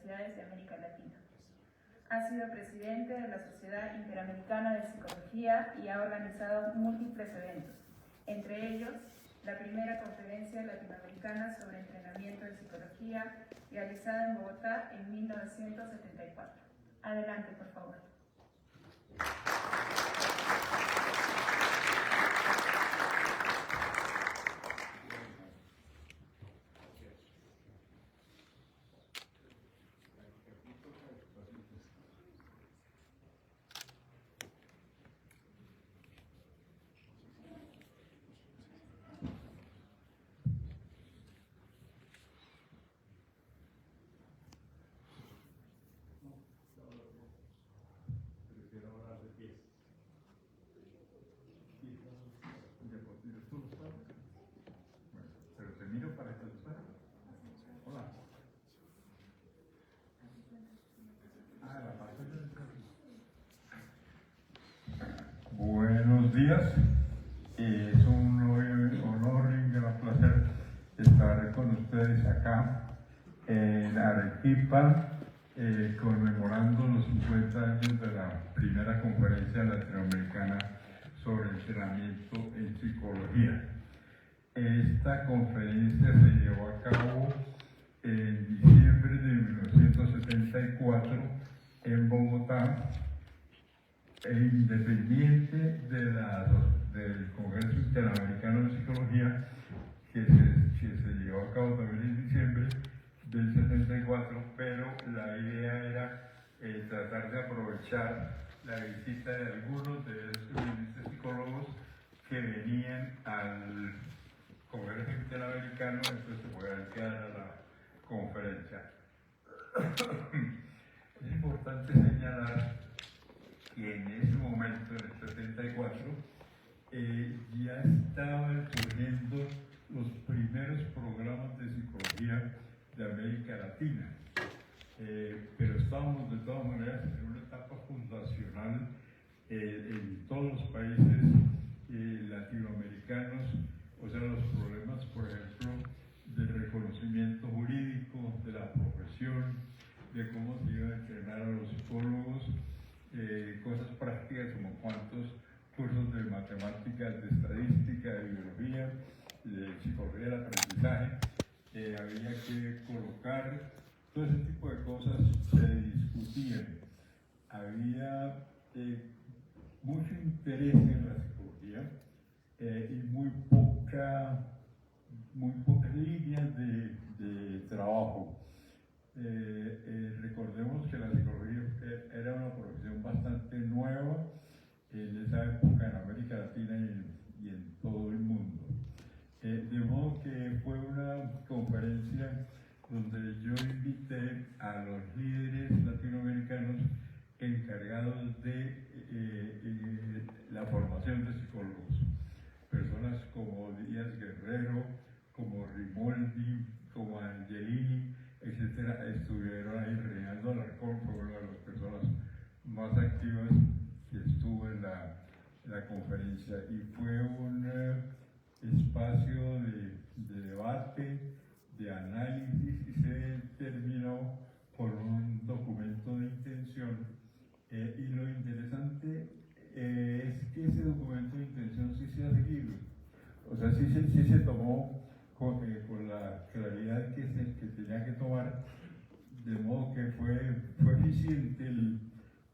Universidades de América Latina. Ha sido presidente de la Sociedad Interamericana de Psicología y ha organizado múltiples eventos, entre ellos la primera conferencia latinoamericana sobre entrenamiento en psicología realizada en Bogotá en 1974. Adelante, por favor. Buenos días, es un honor y un gran placer estar con ustedes acá en Arequipa, conmemorando los 50 años de la primera conferencia latinoamericana sobre entrenamiento en psicología. Esta conferencia se llevó a cabo en diciembre de 1974 en Bogotá, independiente del Congreso Interamericano de Psicología, que se llevó a cabo también en diciembre del 74, pero la idea era tratar de aprovechar la visita de algunos de esos psicólogos que venían al Congreso Interamericano, entonces se podían quedar a la conferencia. Es importante señalar que en ese momento, en el 74, ya estaban surgiendo los primeros programas de psicología de América Latina, pero estábamos de todas maneras en una etapa fundacional en todos los países latinoamericanos, o sea, los problemas, por ejemplo, del reconocimiento jurídico de la profesión, de cómo se iba a entrenar a los psicólogos, cosas prácticas como cuántos cursos de matemáticas, de estadística, de biología, de psicología del aprendizaje había que colocar. Todo ese tipo de cosas se discutían. Había mucho interés en la psicología y muy pocas líneas de trabajo. Recordemos que la psicología era una profesión bastante nueva en esa época en América Latina y en todo el mundo. De modo que fue una conferencia donde yo invité a los líderes latinoamericanos encargados de la formación de psicólogos. Personas como Díaz Guerrero, como Rimoldi, como Angelini, etcétera, estuvieron ahí. Reinaldo Alarcón fue una de las personas más activas que estuvo en la conferencia, y fue un espacio de debate, de análisis, y se terminó con un documento de intención. Y lo interesante es que ese documento de intención sí se ha seguido, o sea, sí se tomó con la claridad que tenía que tomar, de modo que fue eficiente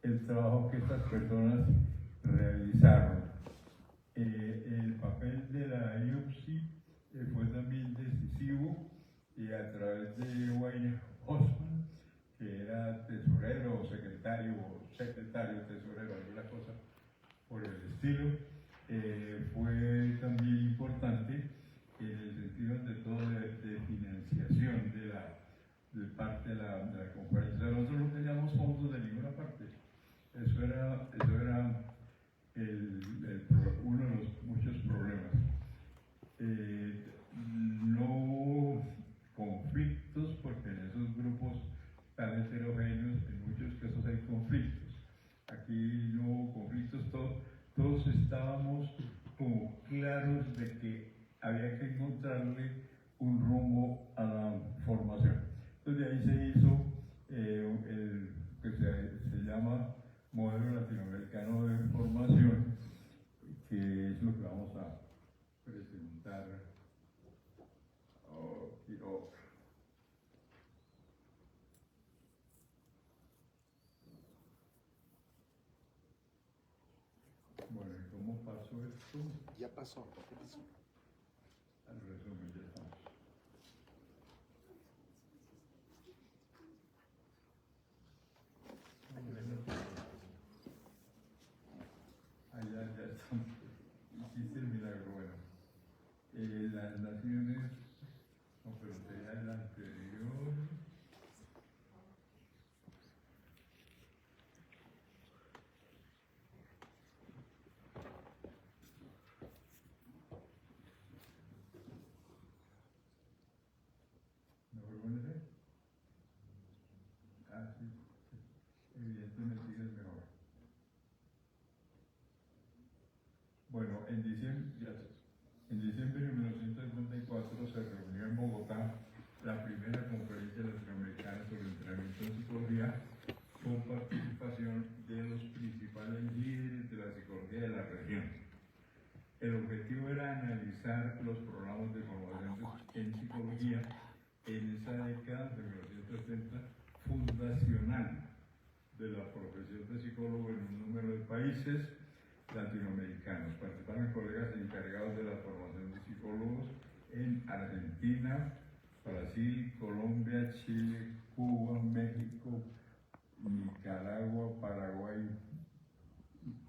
el trabajo que estas personas realizaron. El papel de la IUPSI fue también decisivo, a través de Wayne Osman, que era tesorero o secretario tesorero, alguna cosa por el estilo. Fue también importante en el sentido de todo de financiación de parte de la conferencia. Nosotros no teníamos fondos de ninguna parte. Eso era uno de los muchos problemas. No conflictos, porque en esos grupos tan heterogéneos en muchos casos hay conflictos. Aquí no hubo conflictos, todos estábamos como claros de que había que encontrarle un rumbo a la formación. Entonces de ahí se hizo pasó esto. Ya pasó. ¿Qué pasó? Al resumen, ya estamos. Ya estamos. Hiciste el milagro, bueno. Las naciones, no, pero sería el anterior. ¿No fue con ese? Ah, sí. Evidentemente es mejor. Bueno, en diciembre de 1954 se reunió en Bogotá la primera conferencia latinoamericana sobre entrenamiento en psicología con participación de los principales líderes de la psicología de la región. El objetivo era analizar los programas de formación en psicología en esa década de 1970 fundacional de la profesión de psicólogo en un número de países latinoamericanos. Participaron colegas encargados de la formación de psicólogos en Argentina, Brasil, Colombia, Chile, Cuba, México, Nicaragua, Paraguay,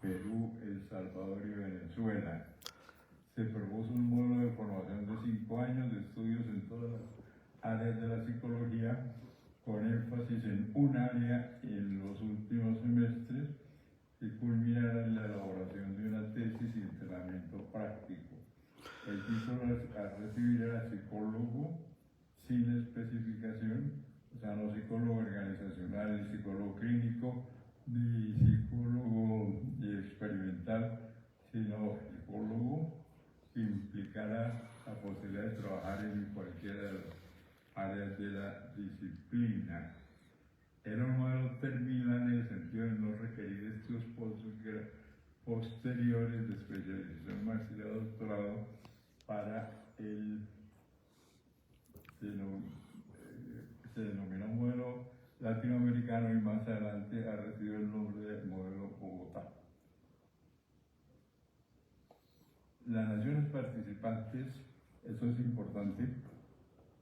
Perú, El Salvador y Venezuela. Se propuso un módulo de formación de 5 años de estudios en todas las áreas de la psicología, con énfasis en un área en los últimos semestres, que culminará en la elaboración de una tesis y entrenamiento práctico. El título a recibir era psicólogo sin especificación, o sea, no psicólogo organizacional, ni psicólogo clínico, ni psicólogo experimental, sino psicólogo que implicara la posibilidad de trabajar en cualquiera de las áreas de la disciplina. Era un modelo terminal en el sentido de no requerir estudios posteriores de especialización, maestría, doctorado para el se denomina modelo latinoamericano y más adelante ha recibido el nombre de modelo Bogotá. Las naciones participantes, eso es importante,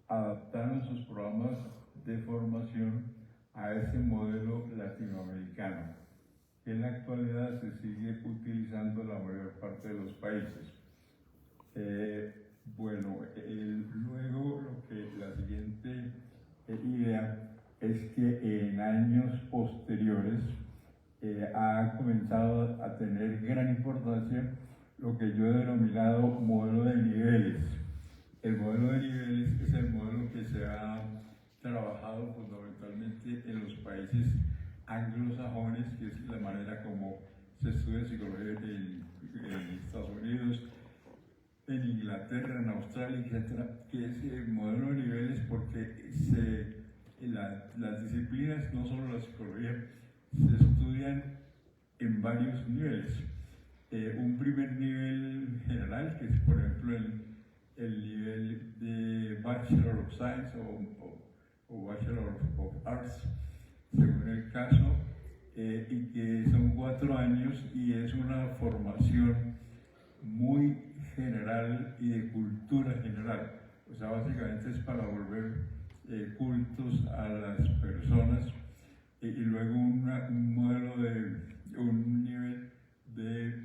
adaptaron sus programas de formación a ese modelo latinoamericano, que en la actualidad se sigue utilizando en la mayor parte de los países. Luego la siguiente idea es que en años posteriores ha comenzado a tener gran importancia lo que yo he denominado modelo de niveles. El modelo de niveles es el modelo que se ha trabajado fundamentalmente en los países anglosajones, que es la manera como se estudia psicología en Estados Unidos, en Inglaterra, en Australia, etc., que es el modelo de niveles porque las disciplinas, no solo la psicología, se estudian en varios niveles. Un primer nivel general, que es por ejemplo el nivel de Bachelor of Science o Bachelor of Arts, según el caso, y que son 4 años y es una formación muy general y de cultura general. O sea, básicamente es para volver cultos a las personas y luego un nivel de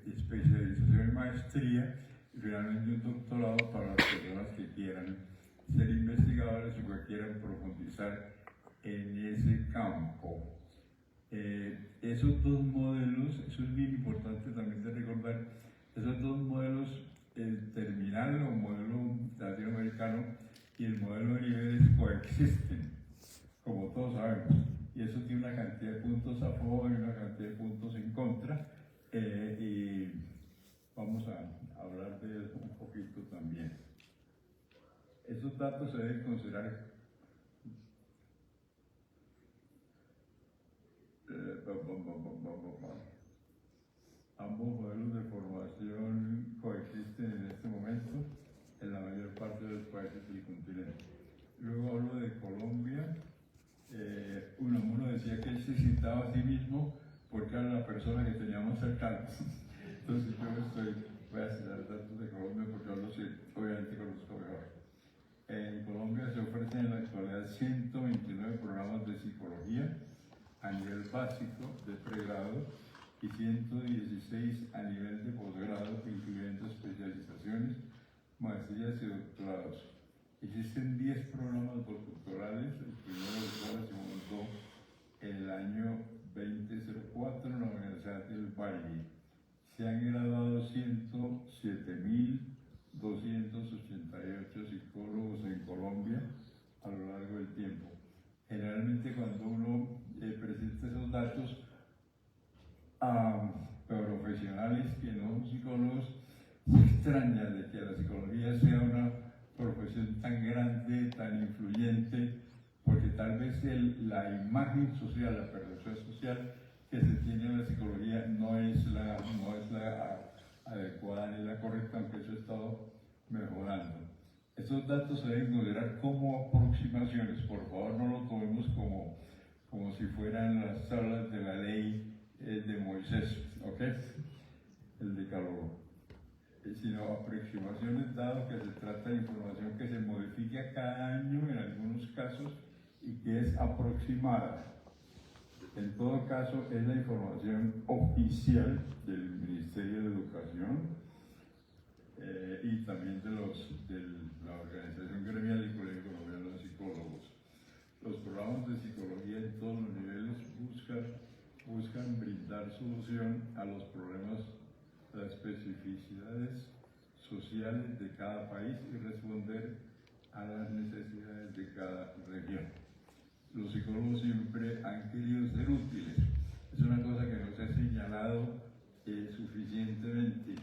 especialización y maestría y finalmente un doctorado para las personas que quieran ser investigadores o que quieran profundizar en ese campo. Esos dos modelos, eso es bien importante también de recordar, esos dos modelos, el terminal o modelo latinoamericano y el modelo de niveles coexisten, como todos sabemos, y eso tiene una cantidad de puntos a favor y una cantidad de puntos en contra, y vamos a hablar de eso un poquito también. Esos datos se deben considerar ambos modelos de formación coexisten en este momento en la mayor parte de los países del continente. Luego hablo de Colombia. Uno decía que él se citaba a sí mismo porque era la persona que tenía más cercana. Entonces voy a citar datos de Colombia porque yo los obviamente conozco mejor. En Colombia se ofrecen en la actualidad 129 programas de psicología a nivel básico de pregrado y 116 a nivel de posgrado, incluyendo especializaciones, maestrías y doctorados. Existen 10 programas postdoctorales, el primero de los cuales se montó en el año 2004 en la Universidad del Valle. Se han graduado 107.288 psicólogos en Colombia a lo largo del tiempo. Generalmente cuando uno presenta esos datos a profesionales que no son psicólogos, se extraña de que la psicología sea una profesión tan grande, tan influyente, porque tal vez la imagen social, la percepción social que se tiene en la psicología no es la adecuada ni la correcta, aunque eso ha estado mejorando. Estos datos se deben considerar como aproximaciones, por favor no lo tomemos como si fueran las tablas de la ley de Moisés, ¿ok? El decálogo. Sino aproximaciones, dado que se trata de información que se modifica cada año en algunos casos y que es aproximada. En todo caso, es la información oficial del Ministerio de Educación y también de la Organización Gremial y Colegio Colombiano de Psicólogos. Los programas de psicología en todos los niveles buscan brindar solución a los problemas, las especificidades sociales de cada país y responder a las necesidades de cada región. Los psicólogos siempre han querido ser útiles. Es una cosa que no se ha señalado suficientemente.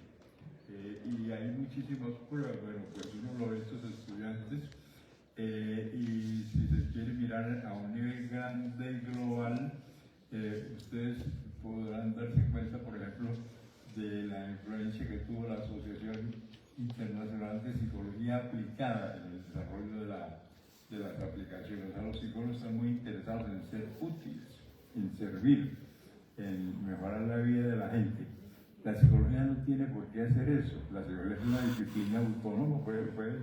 Y hay muchísimas pruebas. Bueno, pues uno lo ve en estos estudiantes y si se quiere mirar a un nivel grande y global, ustedes podrán darse cuenta, por ejemplo, de la influencia que tuvo la Asociación Internacional de Psicología Aplicada en el desarrollo de las aplicaciones. O sea, los psicólogos están muy interesados en ser útiles, en servir, en mejorar la vida de la gente. La psicología no tiene por qué hacer eso. La psicología es una disciplina autónoma, puede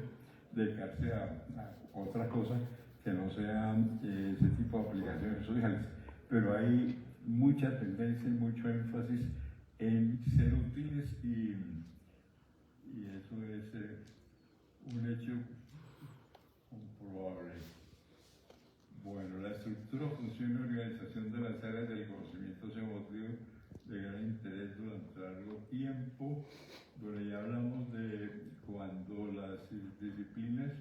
dedicarse a otra cosa que no sean ese tipo de aplicaciones sociales. Pero hay mucha tendencia y mucho énfasis en ser útiles y eso es un hecho comprobable. Bueno, la estructura, función y organización de las áreas del conocimiento se motivo de gran interés durante largo tiempo. Bueno, ya hablamos de cuando las disciplinas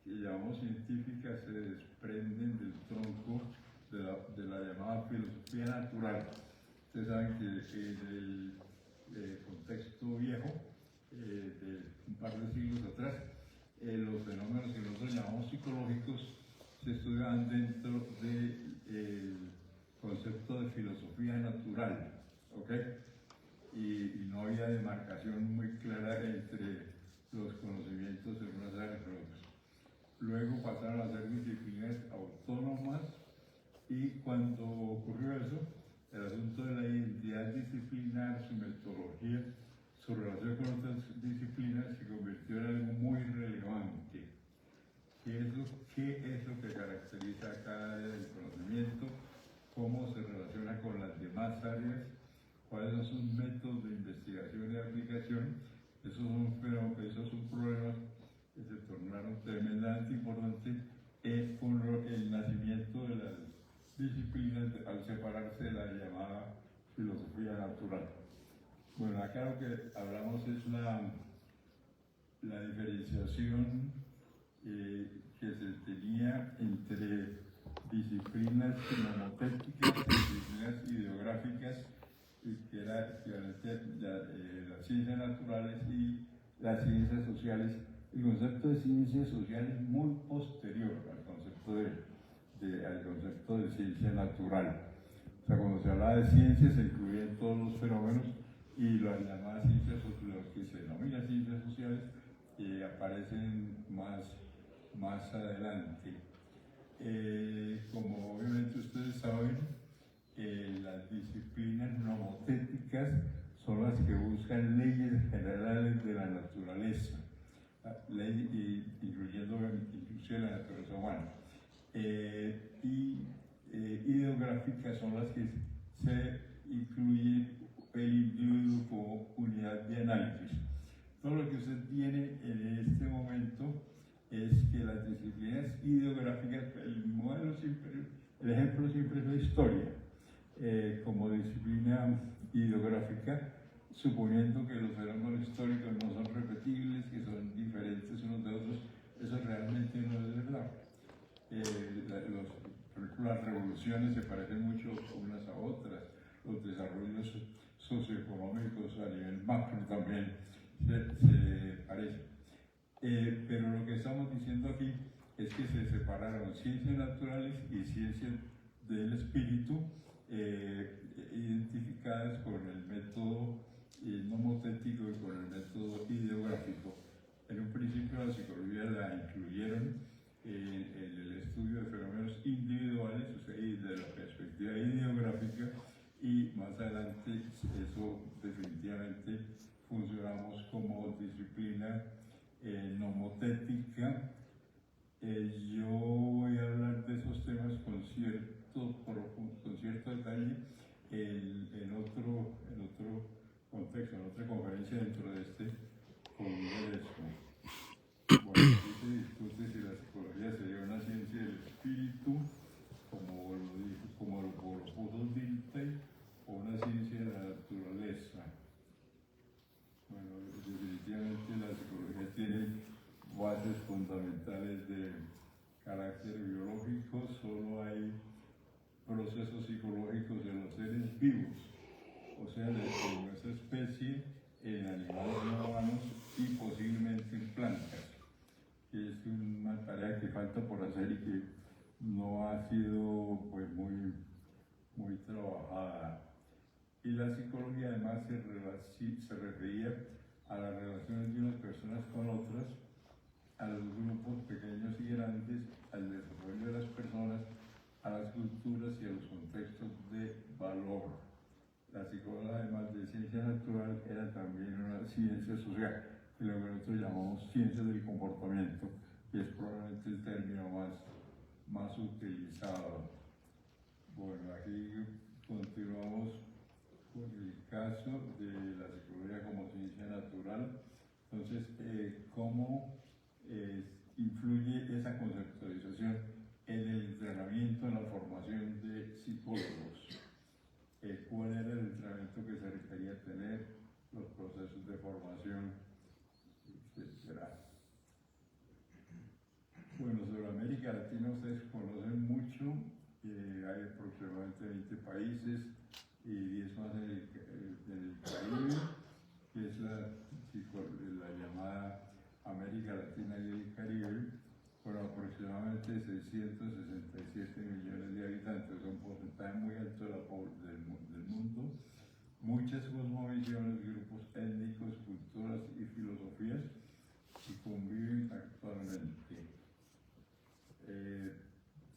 que llamamos científicas se desprenden del tronco de la llamada filosofía natural. Ustedes saben que en el contexto viejo, de un par de siglos atrás, los fenómenos que nosotros llamamos psicológicos se estudiaban dentro del concepto de filosofía natural, ¿ok? Y no había demarcación muy clara entre los conocimientos en unas áreas y otras. Luego pasaron a ser disciplinas autónomas y cuando ocurrió eso, el asunto de la identidad disciplinar, su metodología, su relación con otras disciplinas se convirtió en algo muy relevante. ¿Qué es lo que caracteriza a cada área del conocimiento? ¿Cómo se relaciona con las demás áreas? ¿Cuáles son sus métodos de investigación y aplicación? Esos son problemas que se tornaron tremendamente importantes con el nacimiento de las disciplinas al separarse de la llamada filosofía natural. Bueno, acá lo que hablamos es la diferenciación que se tenía entre disciplinas nomotécnicas, disciplinas ideográficas, que eran las ciencias naturales y las ciencias sociales. El concepto de ciencias sociales es muy posterior al concepto de ciencia natural. O sea, cuando se hablaba de ciencias se incluían todos los fenómenos y las llamadas ciencias sociales, que se denominan ciencias sociales, aparecen más adelante. Como obviamente ustedes saben, las disciplinas nomotécnicas son son las que buscan leyes generales de la naturaleza, incluyendo inclusive la naturaleza humana. Ideográficas son las que se incluye el individuo como unidad de análisis. Todo lo que usted tiene en este momento es que las disciplinas ideográficas, el ejemplo siempre es la historia, como disciplina ideográfica, suponiendo que los fenómenos históricos no son repetibles, que son diferentes unos de otros. Eso realmente no es verdad. Por ejemplo, las revoluciones se parecen mucho unas a otras, los desarrollos socioeconómicos a nivel macro también se parecen. Pero lo que estamos diciendo aquí es que se separaron ciencias naturales y ciencias del espíritu, identificadas con el método nomotético y con el método ideográfico. En un principio la psicología la incluyeron en el estudio de fenómenos individuales, o sea, desde la perspectiva ideográfica, y más adelante eso definitivamente funcionamos como disciplina nomotética. Yo voy a hablar de esos temas con cierto detalle en otro contexto, en otra conferencia dentro de este congreso. Bueno, aquí se discute si la psicología sería una ciencia del espíritu, como lo propuso Dilthey, o una ciencia de la naturaleza. Bueno, definitivamente la psicología tiene bases fundamentales de carácter biológico. Solo hay procesos psicológicos en los seres vivos, o sea, de nuestra especie, en animales no humanos y posiblemente en plantas, que es una tarea que falta por hacer y que no ha sido pues muy trabajada. Y la psicología además se refería a las relaciones de unas personas con otras, a los grupos pequeños y grandes, al desarrollo de las personas, a las culturas y a los contextos de valor. La psicología, además de ciencia natural, era también una ciencia social, que lo que nosotros llamamos ciencia del comportamiento, que es probablemente el término más utilizado. Bueno, aquí continuamos con el caso de la psicología como ciencia natural. Entonces, ¿cómo influye esa conceptualización en el entrenamiento, en la formación de psicólogos? ¿Cuál era el entrenamiento que se requería tener, los procesos de formación, etcétera? Bueno, sobre América Latina ustedes conocen mucho, hay aproximadamente 20 países y 10 más en el Caribe, que es la llamada América Latina y el Caribe, con aproximadamente 667 millones de habitantes, un porcentaje muy alto del mundo, muchas cosmovisiones, grupos étnicos, culturas y filosofías que conviven actualmente.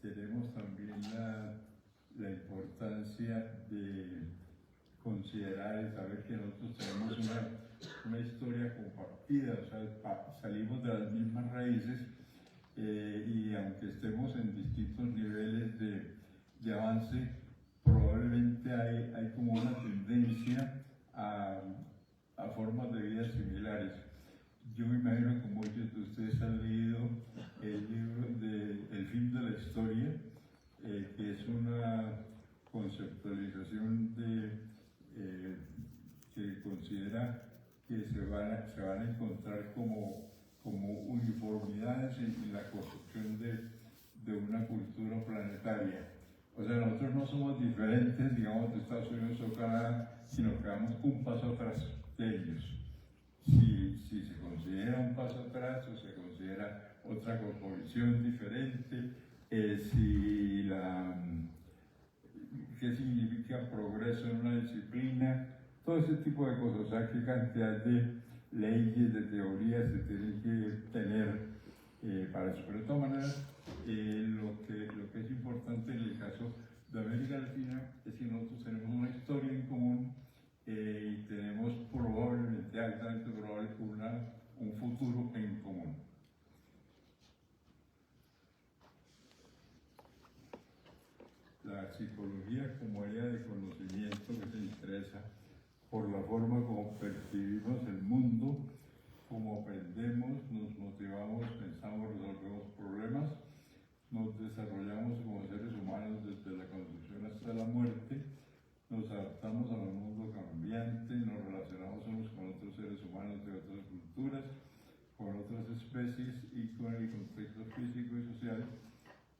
Tenemos también la importancia de considerar y saber que nosotros tenemos una historia compartida, o sea, salimos de las mismas raíces, y aunque estemos en distintos niveles de avance, probablemente hay como una tendencia a formas de vida similares. Yo me imagino que muchos de ustedes han leído el libro de El fin de la historia, que es una conceptualización que considera que se van a encontrar como uniformidades en la construcción de una cultura planetaria. O sea, nosotros no somos diferentes, digamos, de Estados Unidos o Canadá, sino que vamos un paso atrás de ellos. Si se considera un paso atrás o se considera otra cosmovisión diferente, qué significa progreso en una disciplina, todo ese tipo de cosas. O sea, qué cantidad de leyes, de teorías se tienen que tener para eso. Pero de todas maneras, lo que es importante en el caso de América Latina es que nosotros tenemos una historia en común y tenemos la psicología como área de conocimiento que se interesa por la forma como percibimos el mundo, como aprendemos, nos motivamos, pensamos, resolvemos problemas, nos desarrollamos como seres humanos desde la concepción hasta la muerte, nos adaptamos a un mundo cambiante, nos relacionamos unos con otros seres humanos de otras culturas, con otras especies y con el contexto físico y social.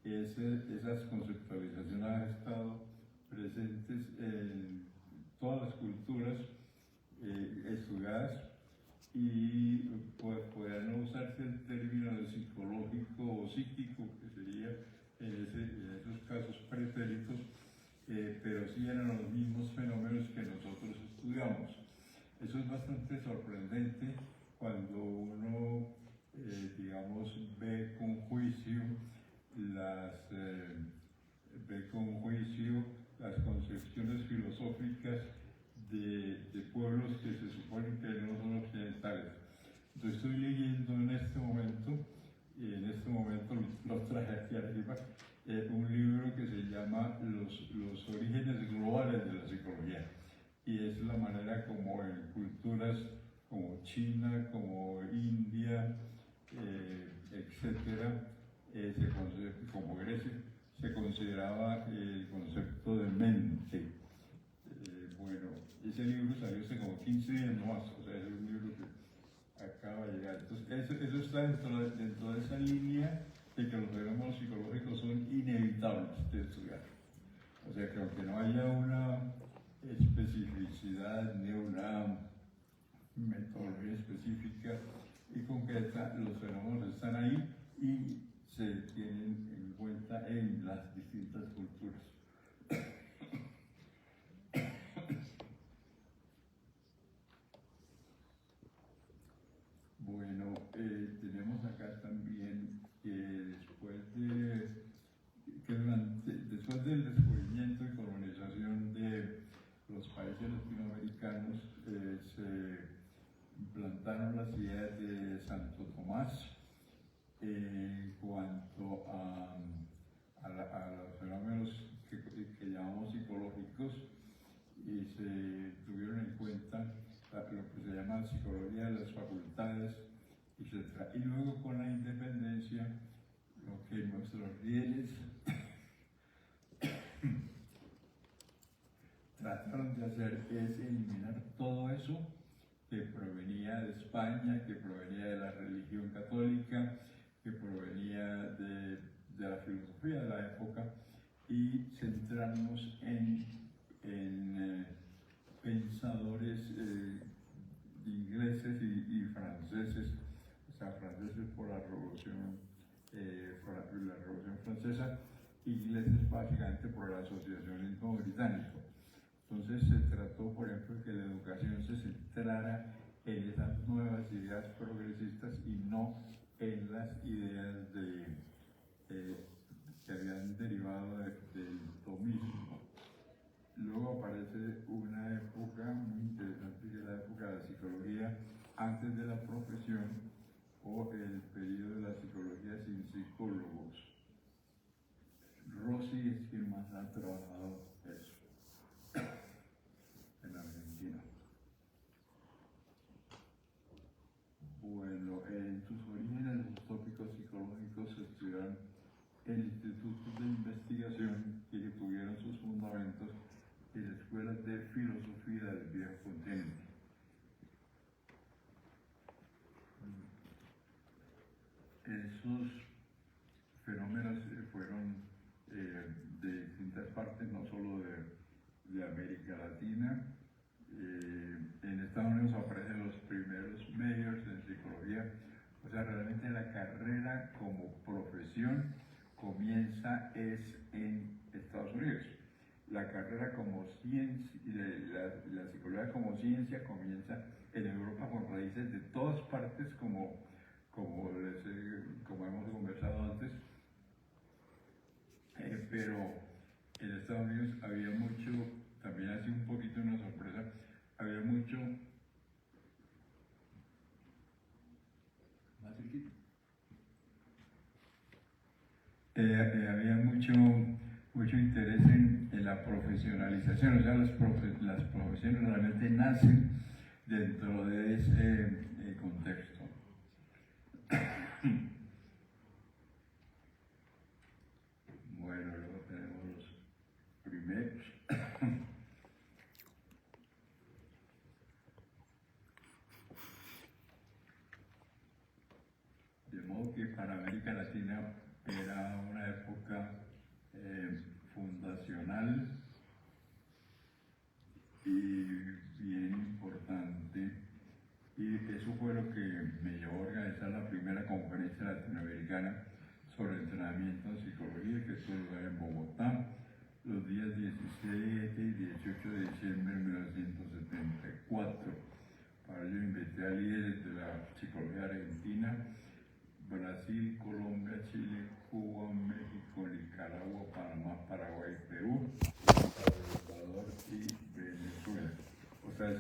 Esas conceptualizaciones han estado presentes en todas las culturas estudiadas y podría no usarse el término de psicológico o psíquico, que sería en esos casos pretéritos, pero sí eran los mismos fenómenos que nosotros estudiamos. Eso es bastante sorprendente cuando uno, digamos, ve con juicio las concepciones filosóficas de pueblos que se suponen que no son occidentales. Yo estoy leyendo en este momento los traje aquí arriba, un libro que se llama Los orígenes globales de la psicología, y es la manera como en culturas como China, como India, etcétera, como Grecia, se consideraba el concepto de mente. Bueno, ese libro salió hace como 15 días nomás, o sea, es un libro que acaba de llegar. Entonces, eso está dentro de esa línea de que los fenómenos psicológicos son inevitables de estudiar. O sea, que aunque no haya una especificidad ni una metodología específica y concreta, los fenómenos están ahí y se tienen en cuenta en las distintas culturas. Bueno, tenemos acá también que después del descubrimiento y colonización de los países latinoamericanos, se implantaron las ideas de Santo Tomás en cuanto a los fenómenos que llamamos psicológicos, y se tuvieron en cuenta lo que se llama psicología de las facultades, etc. Y luego, con la independencia, lo que nuestros líderes trataron de hacer es eliminar todo eso que provenía de España, que provenía de la religión católica, que provenía de la filosofía de la época, y centrarnos en pensadores ingleses y franceses, o sea, franceses por la Revolución Francesa, ingleses básicamente por el asociacionismo británico. Entonces se trató, por ejemplo, que la educación se centrara en esas nuevas ideas progresistas y no en las ideas que habían derivado del tomismo. Luego aparece una época muy interesante, que es la época de la psicología antes de la profesión, o el periodo de la psicología sin psicólogos. Rossi es quien más ha trabajado eso en Argentina. Bueno, en sus orígenes los tópicos psicológicos se estudiaron en institutos de investigación que tuvieron sus fundamentos en escuelas de filosofía del viejo continente. Esos fenómenos fueron de distintas partes, no solo de América Latina. En Estados Unidos aparecen los primeros majors en psicología. O sea, realmente la carrera como profesión comienza en Estados Unidos. La carrera como ciencia, la psicología como ciencia comienza en Europa con raíces de todas partes, como hemos conversado antes, pero en Estados Unidos había mucho, también ha sido un poquito una sorpresa, había mucho, mucho interés en la profesionalización, o sea, las profesiones realmente nacen dentro de ese contexto. Bueno, luego tenemos los primeros. De modo que para América Latina era una época fundacional y bien importante, y eso fue lo que me llevó a organizar la primera conferencia latinoamericana sobre entrenamiento en psicología, que tuvo lugar en Bogotá los días 17 y 18 de diciembre de 1974. Para ello invité a líderes de la psicología argentina, Brasil, Colombia, Chile, Cuba, México, Nicaragua, Panamá, Paraguay, Perú, Salvador y Venezuela. O sea,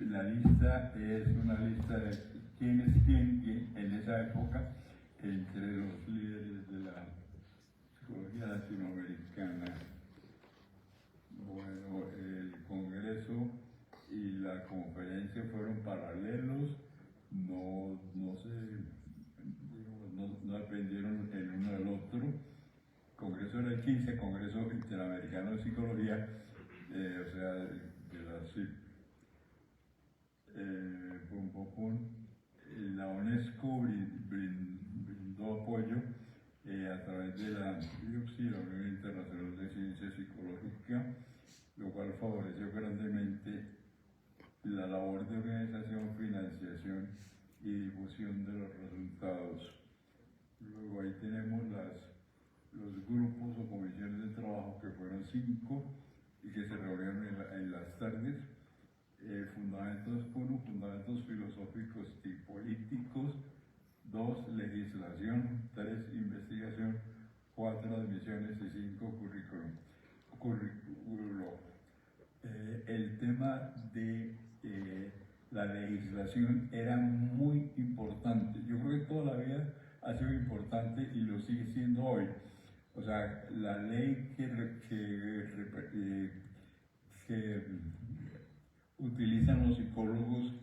la lista es una lista de quién es quién en esa época entre los líderes de la psicología latinoamericana. Bueno, el congreso y la conferencia fueron paralelos, no dependieron el uno del otro. El congreso era el 15 Congreso Interamericano de Psicología, o sea, de la CIP. La UNESCO brindó apoyo a través de la IUCSI, la Unión Internacional de Ciencia Psicológica, lo cual favoreció grandemente la labor de organización, financiación y difusión de los resultados. Luego ahí tenemos los grupos o comisiones de trabajo, que fueron 5 y que se reunieron en las tardes. Fundamentos filosóficos y políticos. 2, legislación. 3, investigación. 4, admisiones. Y 5, currículo. El tema de la legislación era muy importante. Yo creo que toda la vida ha sido importante y lo sigue siendo hoy. O sea, la ley que utilizan los psicólogos,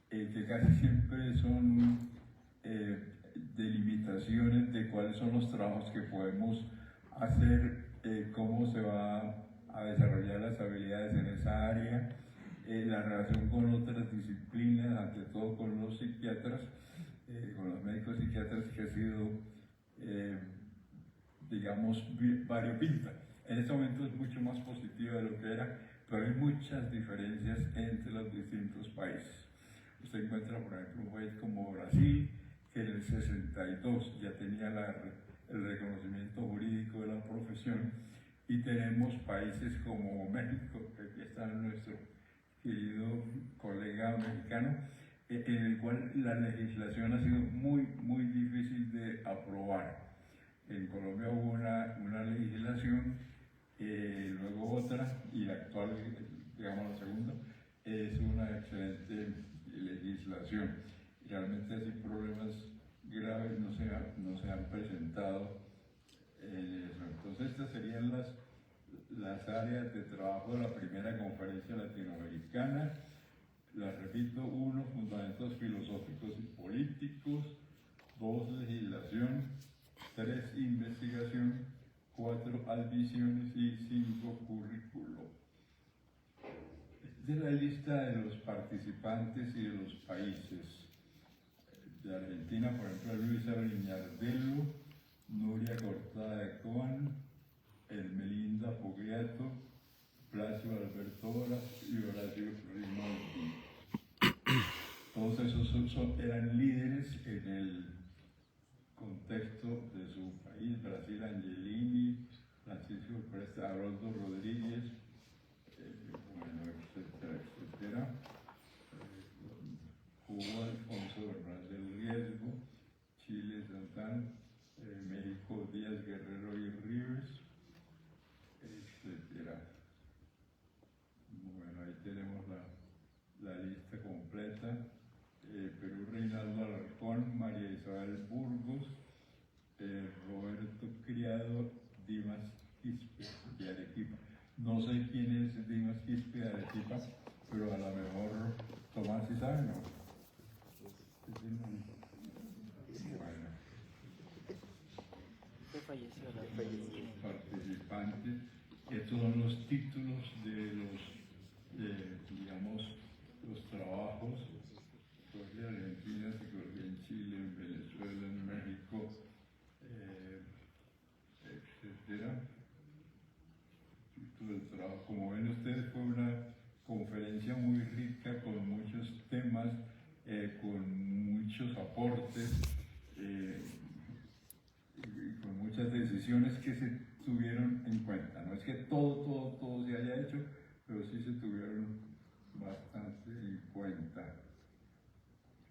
que casi siempre son delimitaciones de cuáles son los trabajos que podemos hacer, cómo se va a desarrollar las habilidades en esa área, la relación con otras disciplinas, ante todo con los psiquiatras, con los médicos psiquiatras, que ha sido, digamos, variopinta. En este momento es mucho más positiva de lo que era, pero hay muchas diferencias entre los distintos países. Usted encuentra, por ejemplo, un país como Brasil, que en el 62 ya tenía el reconocimiento jurídico de la profesión, y tenemos países como México, que aquí está nuestro querido colega mexicano, en el cual la legislación ha sido muy difícil de aprobar. En Colombia hubo una legislación, luego otra, y la actual, digamos la segunda, es una excelente legislación. Realmente así problemas graves no se han presentado en eso. Entonces estas serían las áreas de trabajo de la primera conferencia latinoamericana. Las repito: 1, fundamentos filosóficos y políticos. 2, legislación. 3, investigación. 4, admisiones. Y 5, currículo. Esta es la lista de los participantes y de los países. De Argentina, por ejemplo, Luisa Briñardello, Nuria Cortada de Coan, Ermelinda Fogliato, Plácido Alberto Horas y Horacio Rinaldi. Todos esos eran líderes en el contexto de su país. Brasil, Angelini, Francisco Presta, Haroldo Rodríguez, bueno, etcétera. Cuba, Alfonso Bernal del Riesgo, Chile, Santana, México, Díaz Guerrero y Rivers, etcétera. Bueno, ahí tenemos la lista completa. Perú, Reinaldo Alarcón, María Isabel Burgos, Roberto Criado, Dimas Quispe y Arequipa. No sé quién es Dimas Quispe y Arequipa, pero a lo mejor Tomás sí sabe, ¿no? Bueno. Participantes, estos son los títulos de los, digamos, los trabajos de Argentina, en Chile, en Venezuela, en México, etcétera. Título del trabajo. Como ven ustedes, fue una conferencia muy rica con muchos temas, con muchos aportes. Y con muchas decisiones que se tuvieron en cuenta. No es que todo se haya hecho, pero sí se tuvieron bastante en cuenta.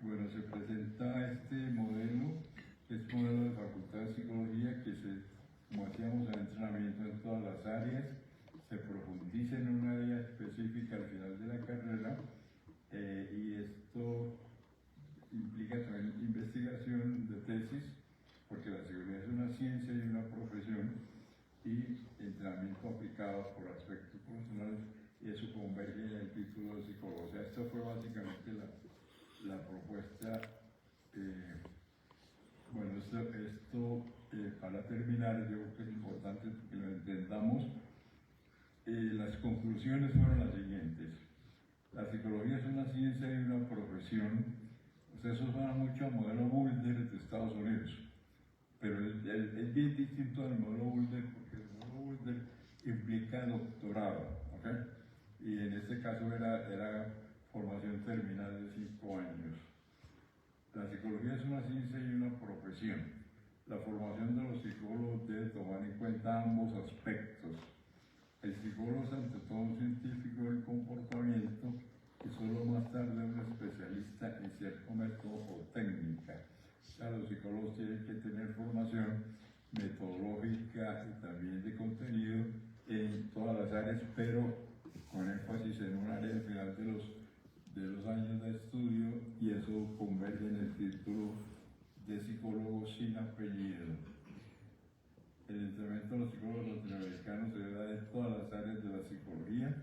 Bueno, se presenta este modelo, que es modelo de Facultad de Psicología, que como hacíamos el entrenamiento en todas las áreas, se profundiza en un área específica al final de la carrera, y esto implica también investigación de tesis, porque la psicología es una ciencia y una profesión, y entrenamiento aplicado por aspectos profesionales, y eso converge en el título de psicólogo. O sea, esto fue básicamente la propuesta. Bueno, esto para terminar, yo creo que es importante que lo entendamos. Las conclusiones fueron las siguientes. La psicología es una ciencia y una profesión. O sea, eso suena mucho al modelo Boulder de Estados Unidos, pero es bien distinto al modelo Boulder, porque el modelo Boulder implica doctorado, ¿ok? Y en este caso era formación terminal de 5 años. La psicología es una ciencia y una profesión. La formación de los psicólogos debe tomar en cuenta ambos aspectos. El psicólogo es ante todo un científico del comportamiento y solo más tarde un especialista en cierto método o técnica. O sea, los psicólogos tienen que tener formación metodológica y también de contenido en todas las áreas, pero con énfasis en un área al final de los años de estudio, y eso converge en el título de psicólogo sin apellido. El entrenamiento de los psicólogos latinoamericanos se da en todas las áreas de la psicología.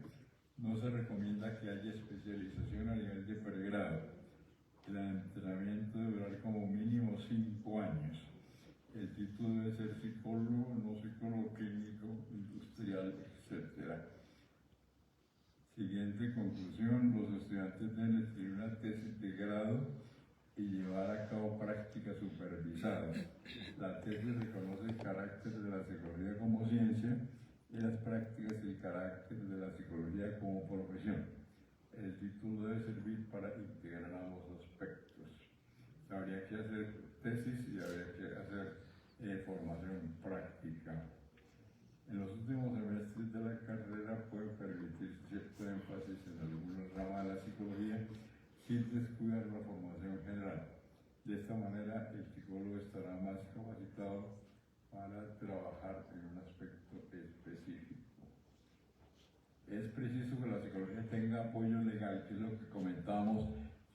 No se recomienda que haya especialización a nivel de pregrado. El entrenamiento debe durar como mínimo 5 años. El título debe ser psicólogo, no psicólogo clínico, industrial, etc. Siguiente conclusión: los estudiantes deben escribir una tesis de grado y llevar a cabo prácticas supervisadas. La tesis reconoce el carácter de la psicología como ciencia y las prácticas y el carácter de la psicología como profesión. El título debe servir para integrar ambos aspectos. Habría que hacer tesis y habría que hacer formación práctica. En los últimos semestres de la carrera puede permitirse cierto énfasis en algunas ramas de la psicología sin descuidar la formación general. De esta manera, el psicólogo estará más capacitado para trabajar en un aspecto específico. Es preciso que la psicología tenga apoyo legal, que es lo que comentábamos,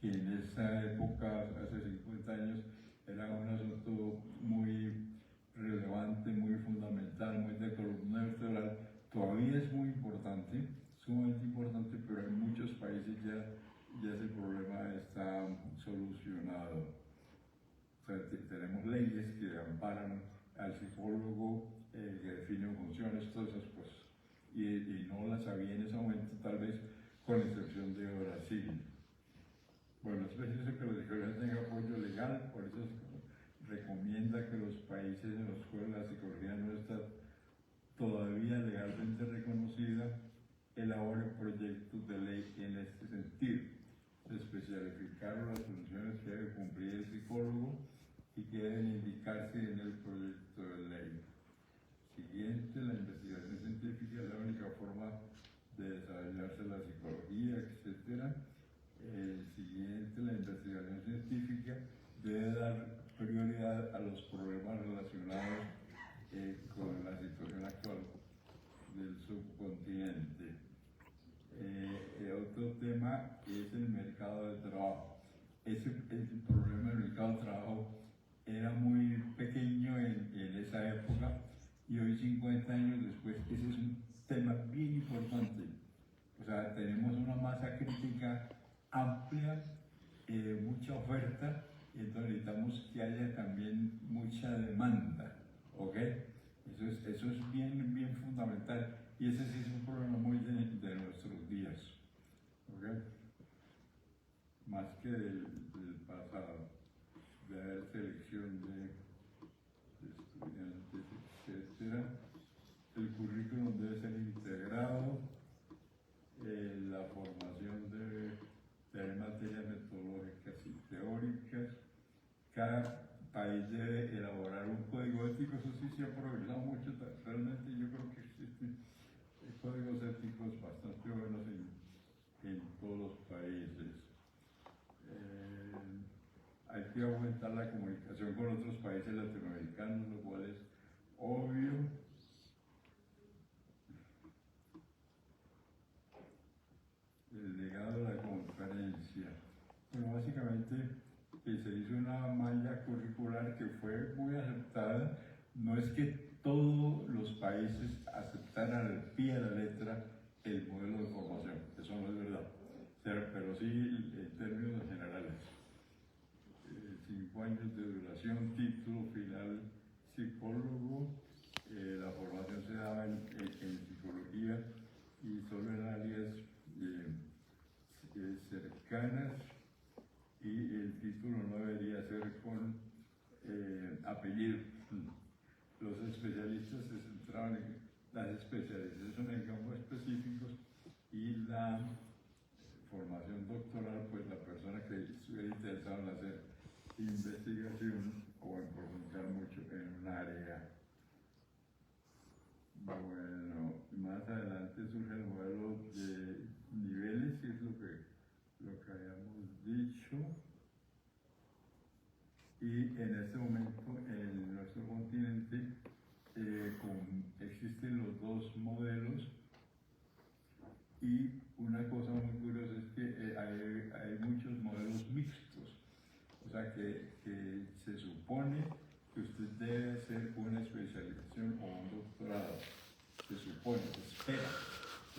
que en esa época, hace 50 años, era un asunto muy relevante, muy fundamental, muy de columna vertebral. Todavía es muy importante, sumamente importante, pero en muchos países ya ese problema está solucionado. O sea, tenemos leyes que amparan al psicólogo, que definen funciones, todas esas cosas. Y no las había en ese momento, tal vez con excepción de Brasil. Bueno, es preciso que la psicología tenga apoyo legal, por eso recomienda que los países en los cuales la psicología no está todavía legalmente reconocida elaboren proyectos de ley en este sentido. Especificaron las funciones que debe cumplir el psicólogo y que deben indicarse en el proyecto de ley. Siguiente, la investigación científica es la única forma de desarrollarse la psicología, etc. Siguiente, la investigación científica debe dar prioridad a los problemas relacionados con la situación actual del subcontinente. Otro tema es el mercado de trabajo. Ese problema del mercado de trabajo era muy pequeño en esa época, y hoy 50 años después, ese es un tema bien importante. O sea, tenemos una masa crítica amplia, mucha oferta, y entonces necesitamos que haya también mucha demanda, ¿ok? Eso es bien, bien fundamental, y ese sí es un problema muy de nuestros días, ¿ok? Más que del pasado, de haber selección de estudiantes, etcétera. El currículum debe ser integrado, la formación debe tener materias metodológicas y teóricas. Cada país debe elaborar un código ético, eso sí se ha progresado mucho. Realmente yo creo que existen códigos éticos bastante buenos en todos los países. Hay que aumentar la comunicación con otros países latinoamericanos, lo cual es obvio. El legado de la conferencia. Bueno, básicamente se hizo una malla curricular que fue muy aceptada. No es que todos los países aceptaran al pie de la letra el modelo de formación, eso no es verdad, pero sí en términos generales. 5 años de duración, título final psicólogo, la formación se daba en psicología y solo en áreas cercanas, y el título no debería ser con apellido. Los especialistas se centraban en las especializaciones en campos específicos, y la formación doctoral, pues la persona que estuviera interesada en hacer investigación o en profundizar mucho en un área. Bueno, más adelante surge el modelo de niveles, que es lo que habíamos dicho, y en este momento en nuestro continente existen los dos modelos, y una cosa muy curiosa es que hay muchos modelos mixtos, o sea que se supone que usted debe hacer una especialización o un doctorado, se supone, se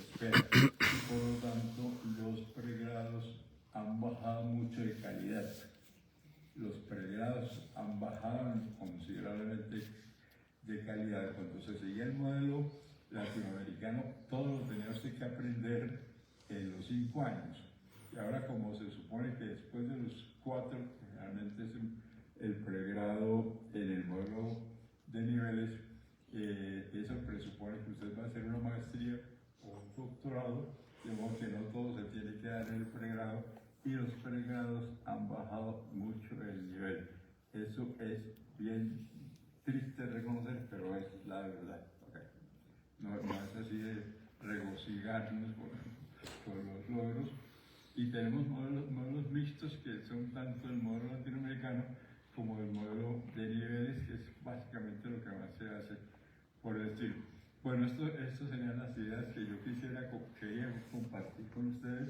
espera, y por lo tanto los pregrados han bajado mucho de calidad. Los pregrados han bajado considerablemente de calidad. Cuando se seguía el modelo latinoamericano, todo lo tenía usted que aprender en los 5 años. Y ahora, como se supone que después de los 4, generalmente es el pregrado en el modelo de niveles, eso presupone que usted va a hacer una maestría o un doctorado, de modo que no todo se tiene que dar en el pregrado, y los pregrados han bajado mucho el nivel. Eso es bien triste reconocer, pero es la verdad. Okay. No es así de regocijarnos por los logros. Y tenemos modelos mixtos, que son tanto el modelo latinoamericano como el modelo de niveles, que es básicamente lo que más se hace por el estilo. Bueno, estas serían las ideas que yo quería compartir con ustedes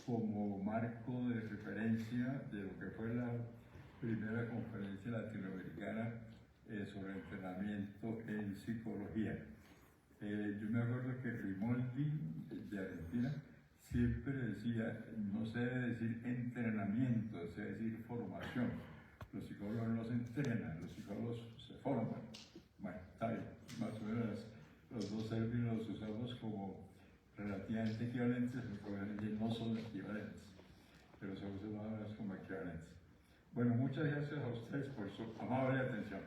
como marco de referencia de lo que fue la primera conferencia latinoamericana sobre entrenamiento en psicología. Yo me acuerdo que Rimoldi, de Argentina, siempre decía, no se debe decir entrenamiento, se debe decir formación. Los psicólogos no se entrenan, los psicólogos se forman. Bueno, está bien, más o menos los dos términos los usamos como relativamente equivalentes, pero obviamente no son equivalentes, pero se usan más como equivalentes. Bueno, muchas gracias a ustedes por su amable atención.